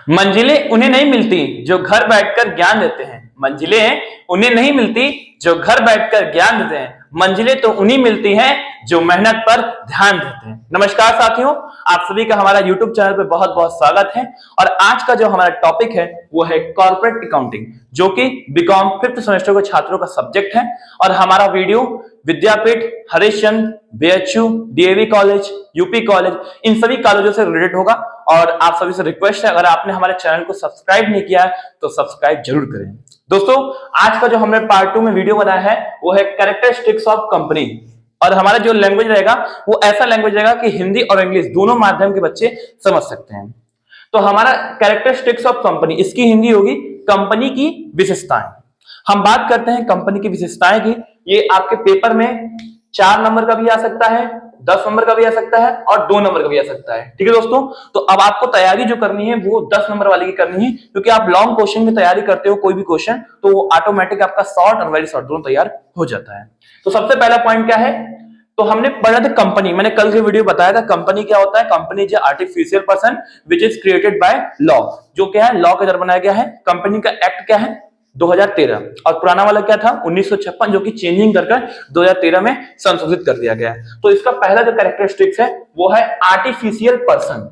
मंजिलें उन्हें नहीं मिलती जो घर बैठकर ज्ञान देते हैं। मंजिलें उन्हें नहीं मिलती जो घर बैठकर ज्ञान देते हैं। मंजिलें तो उन्हीं मिलती हैं जो मेहनत पर ध्यान देते हैं। नमस्कार साथियों, आप सभी का हमारा YouTube चैनल पे बहुत बहुत स्वागत है। और आज का जो हमारा टॉपिक है वो है कॉर्पोरेट अकाउंटिंग, जो कि बीकॉम 5th सेमेस्टर के छात्रों का सब्जेक्ट है। और हमारा video Vidyapith, Harishchandra, BHU, DAV college, UP college, इन सभी कॉलेजों से रिलेटेड होगा। और आप सभी से रिक्वेस्ट है, अगर आपने हमारे चैनल को सब्सक्राइब नहीं किया है तो सब्सक्राइब जरूर करें। दोस्तों, आज का जो हमने पार्ट 2 में वीडियो बनाया है वो है कैरेक्टरिस्टिक्स ऑफ कंपनी। और हमारा जो लैंग्वेज रहेगा वो ऐसा लैंग्वेज रहेगा कि हिंदी और इंग्लिश दोनों माध्यम के बच्चे समझ सकते हैं। तो हमारा कैरेक्टरिस्टिक्स ऑफ कंपनी, इसकी हिंदी होगी कंपनी की विशेषताएं। हम बात करते हैं कंपनी की विशेषताएं की। ये आपके पेपर में 4 नंबर का भी आ सकता है, 10 नंबर का भी आ सकता है और 2 नंबर का भी आ सकता है। ठीक है दोस्तों, तो अब आपको तैयारी जो करनी है वो 10 नंबर वाली की करनी है, क्योंकि आप लॉन्ग क्वेश्चन की तैयारी करते हो कोई भी क्वेश्चन, तो वो ऑटोमेटिक आपका शॉर्ट और वेरी शॉर्ट दोनों तैयार हो जाता है। तो सबसे पहला पॉइंट क्या है, तो हमने पढ़ा था कंपनी। मैंने कल के वीडियो बताया था कंपनी क्या होता है। Company is artificial person which is created by law. जो क्या है, लॉ के द्वारा बनाया गया है। कंपनी का एक्ट क्या है, 2013। और पुराना वाला क्या था, 1956, जो कि चेंजिंग करके 2013 में संशोधित कर दिया गया है। तो इसका पहला जो कैरेक्टरिस्टिक्स है वो है आर्टिफिशियल पर्सन।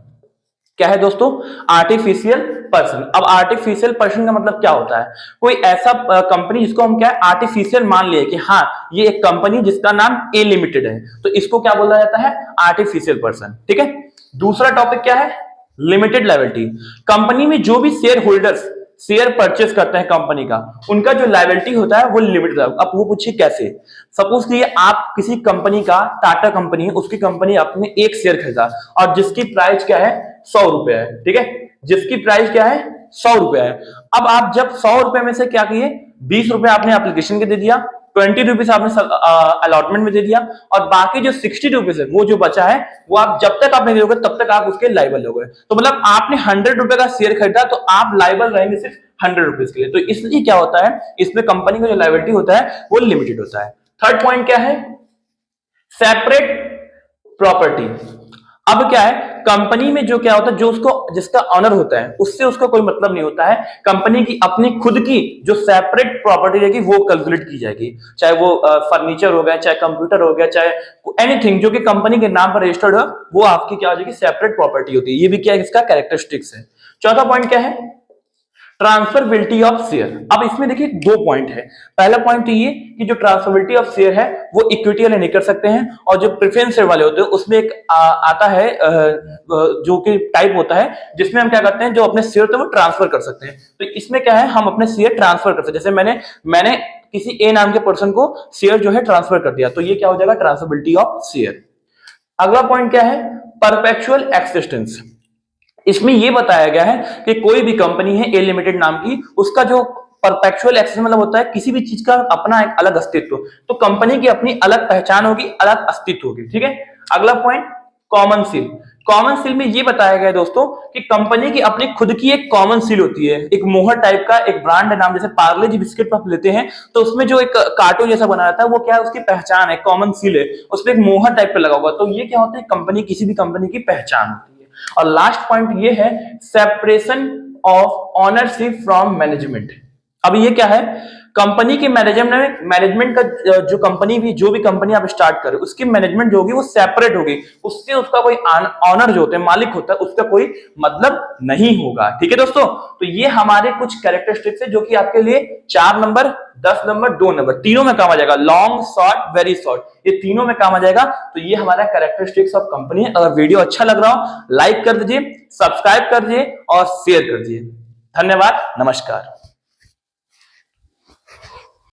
क्या है दोस्तों, आर्टिफिशियल पर्सन। अब आर्टिफिशियल पर्सन का मतलब क्या होता है, कोई ऐसा कंपनी जिसको हम क्या है आर्टिफिशियल मान लिए कि हाँ ये एक कंपनी जिसका नाम ए लिमिटेड है, तो इसको क्या बोला जाता है, आर्टिफिशियल पर्सन। ठीक है। दूसरा टॉपिक क्या है, लिमिटेड लायबिलिटी। कंपनी में जो भी शेयर होल्डर्स शेयर परचेस करते हैं कंपनी का, उनका जो लायबिलिटी होता है वो लिमिटेड। अब वो पूछिए कैसे। सपोज कीजिए आप किसी कंपनी का, टाटा कंपनी है, उसकी कंपनी आपने एक शेयर खरीदा और जिसकी प्राइस क्या है, 100 रुपए है। ठीक है, जिसकी प्राइस क्या है, 100 रुपए है। अब आप जब 100 रुपए में से क्या किए, 20 रुपए आपने एप्लीकेशन के दे दिया, 20 रुपीज आपने अलॉटमेंट में दे दिया, और बाकी जो 60 रुपीज है वो जो बचा है वो आप जब तक आप नहीं दोगे तब तक आप उसके लायबल हो गए। तो मतलब आपने 100 रुपए का शेयर खरीदा तो आप लायबल रहेंगे सिर्फ 100 रुपीज के लिए। तो इसलिए क्या होता है, इसमें कंपनी का जो लायबिलिटी होता है वो लिमिटेड होता है। थर्ड पॉइंट क्या है, सेपरेट प्रॉपर्टी। अब क्या है, कंपनी में जो क्या होता है, जो उसको जिसका ऑनर होता है उससे उसका कोई मतलब नहीं होता है। कंपनी की अपनी खुद की जो सेपरेट प्रॉपर्टी रहेगी वो कैलकुलेट की जाएगी, चाहे वो फर्नीचर हो गया, चाहे कंप्यूटर हो गया, चाहे एनीथिंग जो कि कंपनी के नाम पर रजिस्टर्ड हो, वो आपकी क्या हो जाएगी, सेपरेट प्रॉपर्टी होती है। ये भी क्या है, इसका कैरेक्टरिस्टिक्स है। चौथा पॉइंट क्या है, ट्रांसफरबिलिटी ऑफ शेयर। अब इसमें देखिए 2 पॉइंट है। पहला पॉइंट तो ये कि जो ट्रांसफरबिलिटी ऑफ शेयर है वो इक्विटी वाले नहीं कर सकते हैं, और जो प्रेफरेंस शेयर वाले होते हैं उसमें एक आता है जो कि टाइप होता है जिसमें हम क्या करते हैं, जो अपने शेयर होते हैं वो ट्रांसफर कर सकते हैं। तो इसमें क्या है, हम अपने शेयर ट्रांसफर कर सकते हैं। जैसे मैंने किसी ए नाम के पर्सन को शेयर जो है ट्रांसफर कर दिया, तो ये क्या हो जाएगा, ट्रांसफरबिलिटी ऑफ शेयर। अगला पॉइंट क्या है, परपेचुअल एक्सिस्टेंस। इसमें यह बताया गया है कि कोई भी कंपनी है ए लिमिटेड नाम की, उसका जो परपेचुअल एक्सेस मतलब होता है किसी भी चीज का अपना एक अलग अस्तित्व। तो कंपनी की अपनी अलग पहचान होगी, अलग अस्तित्व होगी। ठीक है। अगला point, common seal. Common seal में यह बताया गया है दोस्तों कि कंपनी की अपनी खुद की एक कॉमन सील होती है, एक मोहर टाइप का एक ब्रांड नाम, जैसे पार्ले जी बिस्किट आप लेते हैं तो उसमें जो एक कार्टून जैसा बना रहता है वो क्या है, उसकी पहचान है, कॉमन सील है, उसमें एक मोहर टाइप का लगा होगा। तो ये क्या होता है, कंपनी, किसी भी कंपनी की पहचान होती है। और लास्ट पॉइंट ये है, separation of ownership from management. अब ये क्या है, कंपनी के मैनेजमेंट का जो कंपनी भी, जो भी कंपनी आप स्टार्ट करें उसकी मैनेजमेंट जो होगी वो सेपरेट होगी, उससे उसका कोई ऑनर जो होते हैं, मालिक होता है, उसका कोई मतलब नहीं होगा। ठीक है दोस्तों, तो ये हमारे कुछ कैरेक्टरिस्टिक्स है जो कि आपके लिए 4 नंबर, 10 नंबर, 2 नंबर तीनों में काम आ जाएगा। लॉन्ग, शॉर्ट, वेरी शॉर्ट, ये तीनों में काम आ जाएगा। तो ये हमारा कैरेक्टरिस्टिक्स ऑफ कंपनी है। अगर वीडियो अच्छा लग रहा हो लाइक कर दीजिए, सब्सक्राइब कर दीजिए और शेयर कर दीजिए। धन्यवाद, नमस्कार।